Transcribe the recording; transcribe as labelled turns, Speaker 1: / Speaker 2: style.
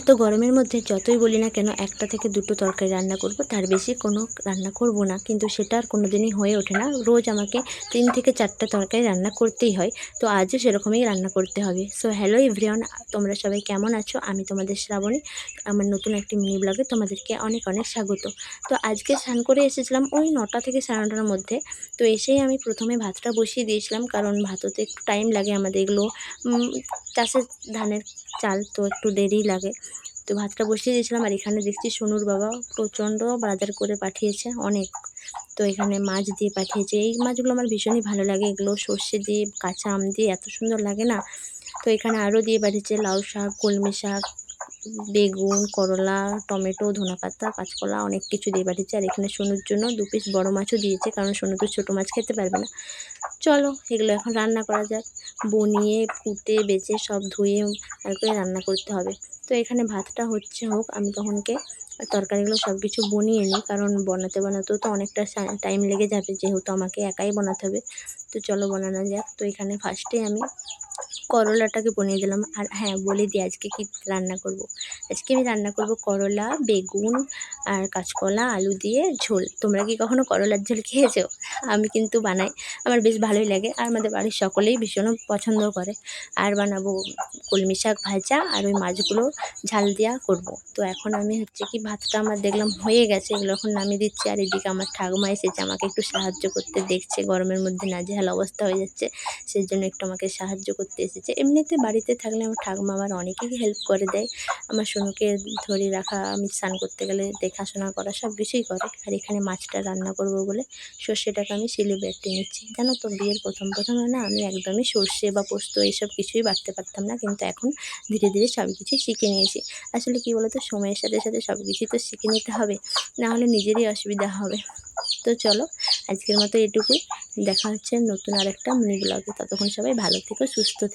Speaker 1: এত গরমের মধ্যে যতই বলি না কেন একটা থেকে দুটো তরকারি রান্না করব, তার বেশি কোনো রান্না করব না, কিন্তু সেটা আর কোনো দিনই হয়ে ওঠে না। রোজ আমাকে 3 থেকে 4টা তরকারি রান্না করতেই হয়। তো আজও সেরকমই রান্না করতে হবে। সো হ্যালো এভরিওয়ান, তোমরা সবাই কেমন আছো? আমি তোমাদের শ্রাবণী। আমার নতুন একটি মিনি ব্লগে তোমাদেরকে অনেক অনেক স্বাগত। তো আজকে স্নান করে এসেছিলাম ওই 9টা থেকে 9:30টার মধ্যে। তো এসেই আমি প্রথমে ভাতটা বসিয়ে দিয়েছিলাম, কারণ ভাত হতে একটু টাইম লাগে। আমাদের এগুলো চাষের ধানের চাল, তো একটু দেরি লাগে। তো ভাতটা বসিয়ে দিয়েছিলাম, আর এখানে দেখছি সোনুর বাবা প্রচণ্ড বাজার করে পাঠিয়েছে অনেক। তো এখানে মাছ দিয়ে পাঠিয়েছে। এই মাছগুলো আমার ভীষণই ভালো লাগে, এগুলো সর্ষে দিয়ে কাঁচা আম দিয়ে এত সুন্দর লাগে না। তো এখানে আরও দিয়ে পাঠিয়েছে লাউ শাক, কলমি শাক, বেগুন, করলা, টমেটো, ধনেপাতা, কাঁচকলা, অনেক কিছু দিয়ে পাঠিয়েছে। আর এখানে সোনুর জন্য 2 পিস বড় মাছও দিয়েছে, কারণ সোনু তো ছোটো মাছ খেতে পারবে না। চলো এগুলো এখন রান্না করা যাক। বনিয়ে কুটে বেছে সব ধুয়ে আর করে রান্না করতে হবে। তো এখানে ভাতটা হোক, আমি তখনকে তরকারিগুলো সব কিছু বনিয়ে নিই, কারণ বানাতেও তো অনেকটা টাইম লেগে যাবে, যেহেতু আমাকে একাই বানাতে হবে। তো চলো বানানো যাক। তো এখানে ফার্স্টে আমি করলাটাকে বনিয়ে দিলাম। আর হ্যাঁ, বলে দিই আজকে কী রান্না করব। আজকে আমি রান্না করব করলা, বেগুন আর কাঁচকলা, আলু দিয়ে ঝোল। তোমরা কি কখনো করলার ঝোল খেয়েছো? আমি কিন্তু বানাই, আমার বেশ ভালোই লাগে, আর আমাদের বাড়ির সকলেই ভীষণ পছন্দ করে। আর বানাবো কলমি শাক ভাজা, আর ওই মাছগুলো ঝাল দেওয়া করব। তো এখন আমি হচ্ছে কি ভাতটা আমার দেখলাম হয়ে গেছে, এগুলো এখন নামিয়ে দিচ্ছি। আর এদিকে আমার ঠাকুমা এসেছে আমাকে একটু সাহায্য করতে, দেখছে গরমের মধ্যে নাজেহাল অবস্থা হয়ে যাচ্ছে, সেই জন্য একটু আমাকে সাহায্য করতে এসেছে। এমনিতে বাড়িতে থাকলে আমার ঠাকুমা আমার অনেকেই হেল্প করে দেয়। আমার সোনুকে ধরে রাখা, আমি স্নান করতে গেলে দেখাশোনা করা, সব কিছুই করে। আর এখানে মাছটা রান্না করব বলে সর্ষেটাকে আমি শিলে বেটে নিচ্ছি। জানো তো, বিয়ের প্রথমে না আমি একদমই সর্ষে বা পোস্ত এইসব কিছুই বাটতে পারতাম না, কিন্তু এখন ধীরে ধীরে সব কিছুই শিখে নিয়েছি। আসলে কী বলো তো, সময়ের সাথে সাথে সব কিছুই তো শিখে নিতে হবে, না হলে নিজেরই অসুবিধা হবে। তো চলো আজকের মতো এটুকুই। দেখা হচ্ছে নতুন আরেকটা মিনি ব্লগে। ততক্ষণ সবাই ভালো থেকো, সুস্থ থেকো।